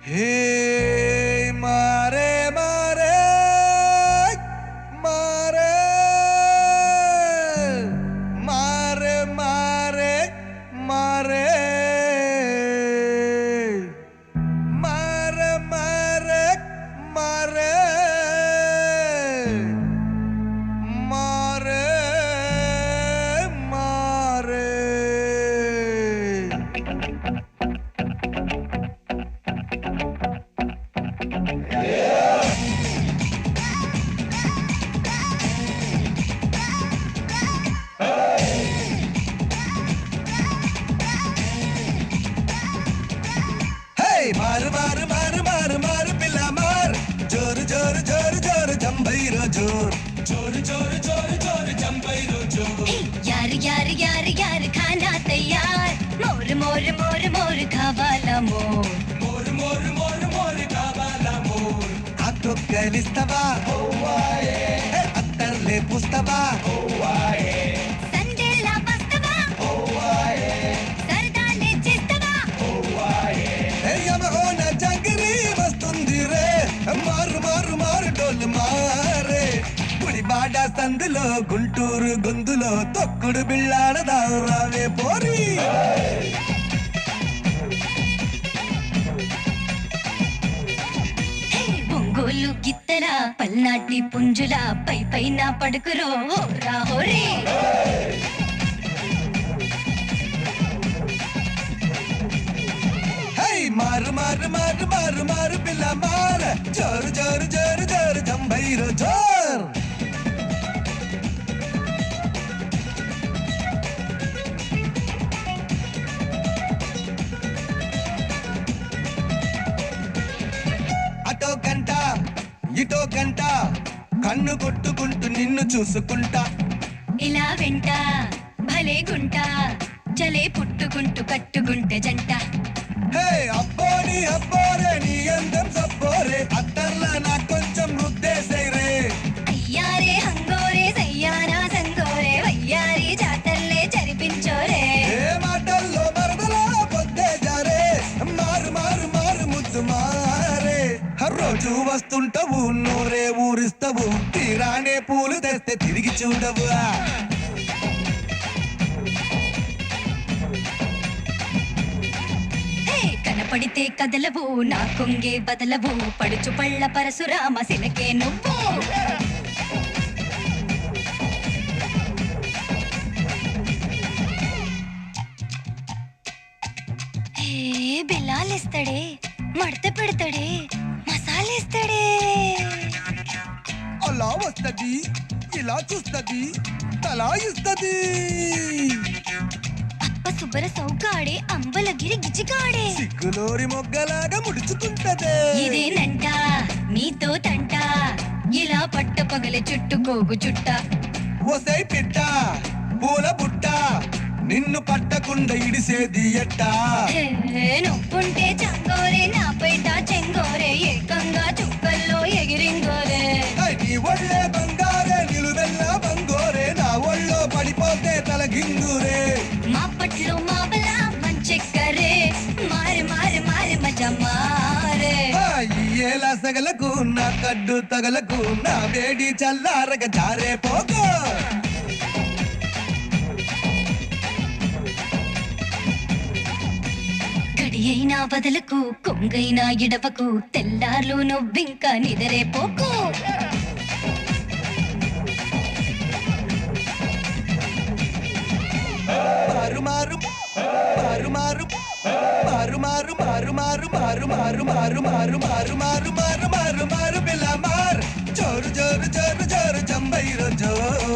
Hey, mare, mare, mare, mare, mare, mare, mare, mare, mare, mare, mare. मार मार मार मार मार पिला मार जोर जोर जोर जोर जंबैरो जोर जोर जोर जोर जोर जंबैरो जोर यार यार यार यार खाना तैयार मोर मोर मोर मोर खावाला मोर मोर मोर मोर मोर कावाला मोर आतो కలిస్తవా ఓవాయే అత్తర్లే పుస్తవా ఓవాయే సందేలా బస్తవా ఓవాయే సరదాలే చేస్తవా ఓవాయే యమహోన జంగిరి వస్తుంది రే మారు మారు మారు డోలు మారే గుడిబాడ సందులో గుంటూరు గొంతులో తొక్కుడు బిళ్ళాడదా రావే పోరి ఒంగోలు గిత్తల పల్నాటి పుంజుల పై పైన పడుకురో హోరా హోరే మారు మారు మారు మారు మారు పిల్ల మార జోరు జోరు జోరు జోరు జంబైరో జోర్ అటో గంట ఇటో గంట కన్ను కొట్టుకుంటూ నిన్ను చూసుకుంటా ఇలా వెంట భలే గుంట చలే పుట్టుకుంటూ కట్టుకుంటే జంట హే అబ్బోని అబ్బోరే నీ అందం సబ్బోరే అత్తర్లా నాకు కొంచెం రుద్దేసేరే అయ్యారే హంగోరే సయ్యారా సంగోరే వయ్యారి జాతర్లే జరిపించోరే ఏ మాటల్లో మరదలా పొద్దే జారే మారు మారు మారు ముద్దు మారే రోజు వస్తుంటావు నూరే ఊరిస్తావు తీరానే పూలు తెస్తే తిరిగి చూడవు కనపడితే కదలవు నా కొంగే బదలవు పడుచు పళ్ళ పరశురామ శిలకే నువ్వు బెల్లాలేస్తాడే మడత పెడతాడే మసాలేస్తాడే అలా వస్తది ఇలా చూస్తది తలా ఇస్తది అప్ప సుబ్బర సౌకాడే అంబలగిరి గిజిగాడే సిగ్గులోరి మొగ్గలాగా ముడుచుకుంటదే ఇదేనంట నీతో తంట ఇలా పట్ట పగల చుట్టుకోగు చుట్ట ఓసై పిట్ట పూల బుట్ట నిన్ను పట్టకుండా ఇడిసేది ఎట్టా నొప్పుంటే చంగోరే నా పేట చెంగోరే ఏకంగా చుక్కల్లో ఎగిరింగోరే నీ ఒళ్ళే బంగారే నిలువెల్ల బంగోరే నా ఒళ్ళో పడిపోతే తలగింగురే మా పట్లు మాబల మంచెక్కరే మారి మారి మారి మజ మారే ఏలా సగలకు నా కడ్డు తగలకు నా వేడి చల్లారగ జారే పోగో గడి అయినా వదలకు కొంగైనా ఇడవకు తెల్లార్లు నువ్వింకా నిదరే పోకు మారు మారు మారు మారు మారు మారు మారు మారు మారు మారు మారు మారు మారు మారు మారు మారు మారు పిల్ల మార్ జోరు జోరు జోరు జోరు జంబైరో జోర్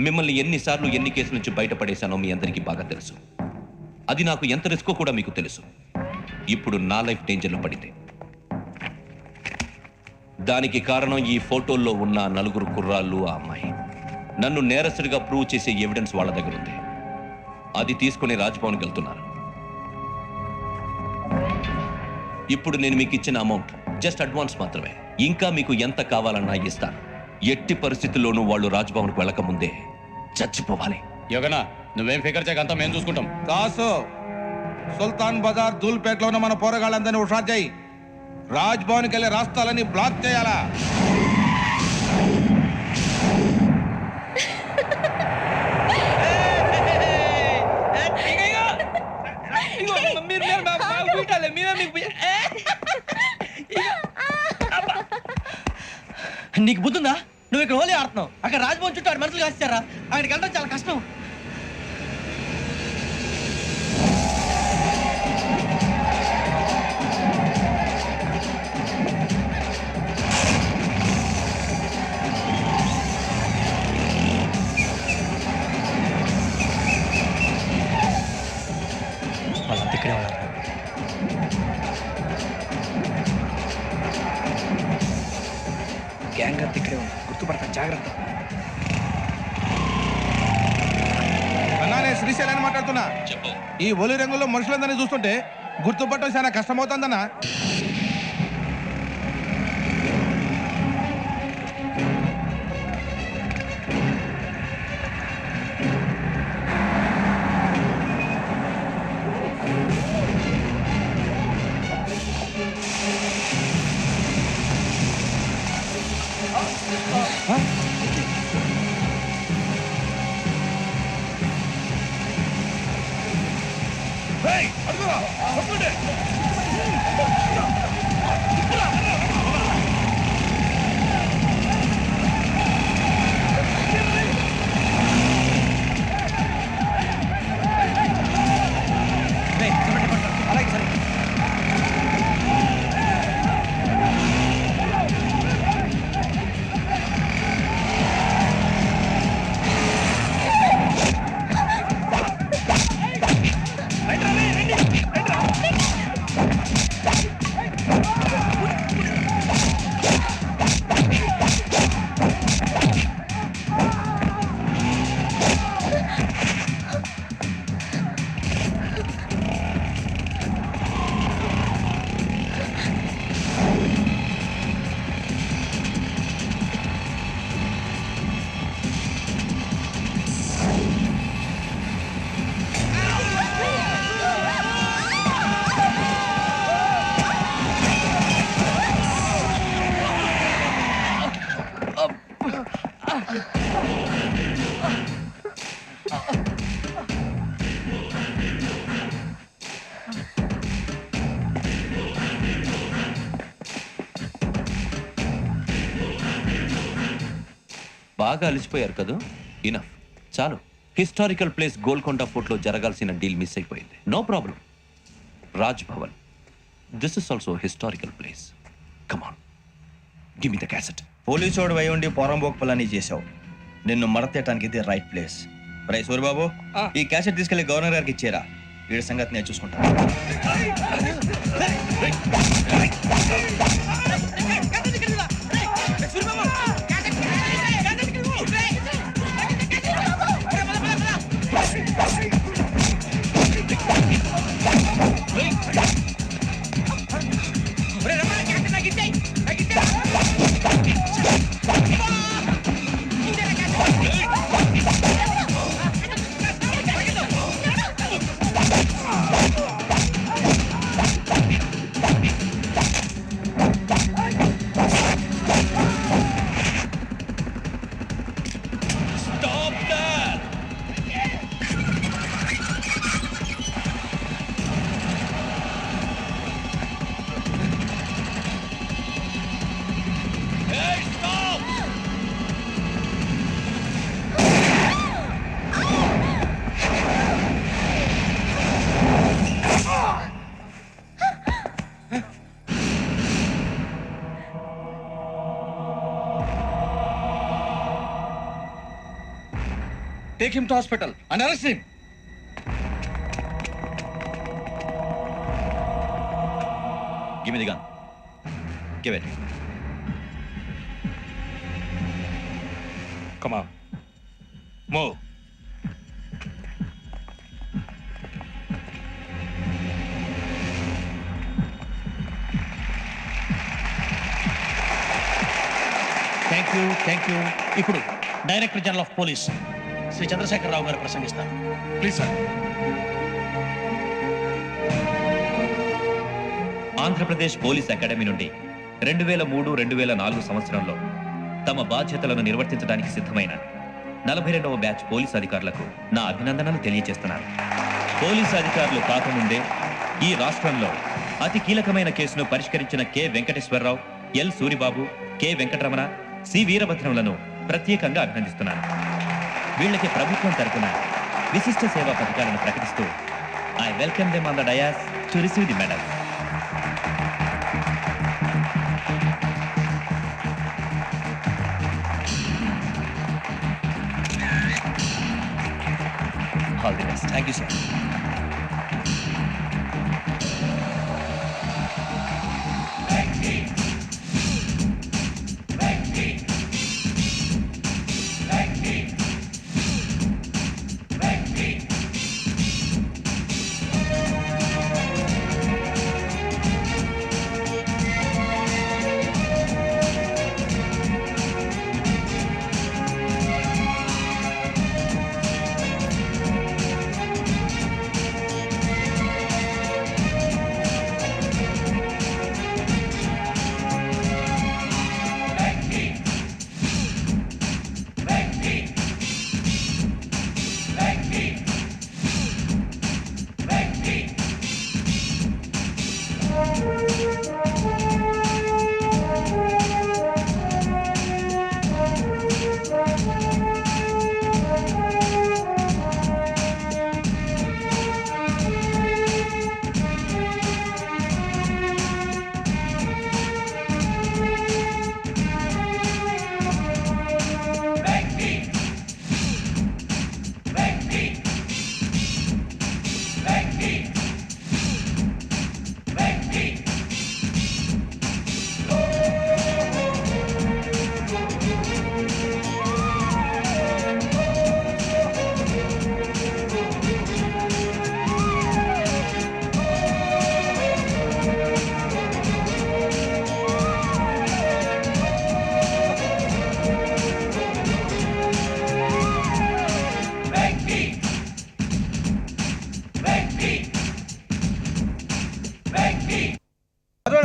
మిమ్మల్ని ఎన్నిసార్లు ఎన్ని కేసుల నుంచి బయటపడేశానో మీ అందరికీ బాగా తెలుసు. అది నాకు ఎంత రిస్కో కూడా మీకు తెలుసు. ఇప్పుడు నా లైఫ్ డేంజర్లో పడింది. దానికి కారణం ఈ ఫోటోల్లో ఉన్న 4 కుర్రాళ్ళు, ఆ అమ్మాయి. నన్ను నేరస్తుడిగా ప్రూవ్ చేసే ఎవిడెన్స్ వాళ్ళ దగ్గర ఉంది. అది తీసుకుని రాజ్భవన్కి వెళ్తున్నారు. ఇప్పుడు నేను మీకు ఇచ్చిన అమౌంట్ జస్ట్ అడ్వాన్స్ మాత్రమే. ఇంకా మీకు ఎంత కావాలన్నా ఇస్తాను. ఎట్టి పరిస్థితుల్లోనూ వాళ్ళు రాజ్భవన్కు వెళ్ళకముందే చచ్చిపోవాలి. యోగనా, నువ్వేం ఫికర్ చేయకంతా మేము చూసుకుంటాం. దాసు, సుల్తాన్ బజార్ ధూల్పేటలో ఉన్న మన పోరగాళ్ళందరినీ హుషారు చేయి. రాజ్ భవన్కి వెళ్ళే రాస్తాలని బ్లాక్ చేయాలా? నీకు బుద్ధుందా? నువ్వు ఇక్కడ హోలీ ఆడుతున్నావు, అక్కడ రాజ్భవన్ చుట్టూ ఆడు మనుషులు కాస్తారా? అక్కడికి వెళ్ళడం చాలా కష్టం. వాళ్ళంతా ఇక్కడే ఉన్నారు. గ్యాంగ్ అంతా ఇక్కడే ఉన్నారు, గుర్తుపడతాను, జాగ్రత్త. అన్నా, నేను శ్రీశైలాన్ని మాట్లాడుతున్నా. ఈ ఒలి రంగులో మనుషులందరినీ చూస్తుంటే గుర్తుపట్టడం చాలా కష్టమవుతుందన్నా. బాగా అలిసిపోయారు కదా? ఇనఫ్, చాలు. హిస్టారికల్ ప్లేస్ గోల్కొండ ఫోర్ట్లో జరగాల్సిన డీల్ మిస్ అయిపోయింది. No problem. Raj Bhavan, this is also historical place. Come on, give me the cassette. పోలీసోడు వై ఉండి పోరంబోకు పలాని చేసావు. నిన్ను మడతేయటానికి ఇది రైట్ ప్లేస్. రై సూరిబాబు, ఈ క్యాసెట్ తీసుకెళ్లి గవర్నర్ గారికి ఇచ్చేరా. వీడి సంగతి నేను చూసుకుంటా. Take him to hospital and arrest him. Give me the gun. Give it. Come on. Move. Thank you. ఇప్పుడు director general of police Shri Chandrasekhararao గారు ప్రసంగిస్తారు. Please sir. Andhra Pradesh police academy నుండి 2003-2004 సంవత్సరంలో తమ బాధ్యతలను నిర్వర్తించడానికి సిద్ధమైన 42వ బ్యాచ్ పోలీస్ అధికారులకు నా అభినందనలు తెలియజేస్తున్నాను. పోలీసు అధికారులు కాకముందే ఈ రాష్ట్రంలో అతి కీలకమైన కేసును పరిష్కరించిన K Venkateswararao, L Suribabu, K Venkataramana, C వీరభద్రంలను ప్రత్యేకంగా అభినందిస్తున్నాను. వీళ్ళకి ప్రభుత్వం తరపున విశిష్ట సేవా పథకాలను ప్రకటిస్తూ I welcome them on the dais to receive the medal. All the best. Thank you sir.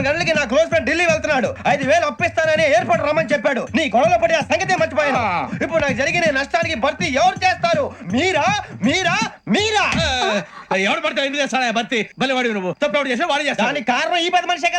గంటలకి నా క్లోజ్ ఫ్రెండ్ ఢిల్లీ వెళ్తున్నాడు. 5,000 అప్పిస్తానని ఎయిర్పోర్ట్ రమ్మని చెప్పాడు. నీ గొడవలో పడి ఆ సంగతి మర్చిపోయాను. ఇప్పుడు నాకు జరిగిన నష్టానికి భర్తీ ఎవరు చేస్తారు? మీరా మీరా మీరా? ఎవడు పడితే ఎందుకు చేస్తాడా భర్తీ? మళ్ళీ వాడి నువ్వు తప్పు ఎవడు చేసా వాడు చేస్తా. దానికి కారణం ఈ 10 మనిషి.